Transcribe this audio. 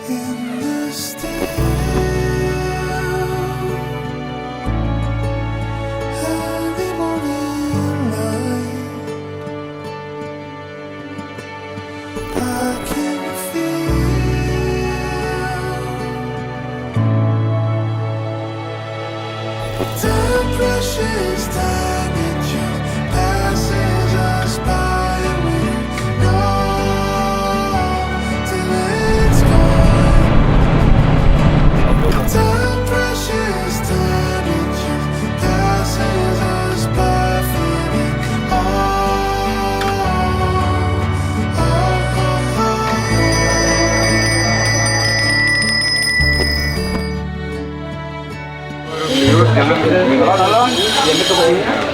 in the still early morning light. I can feel the precious time it just passes us by, and we know till it's gone. The precious time it just passes us by, feeling Kalau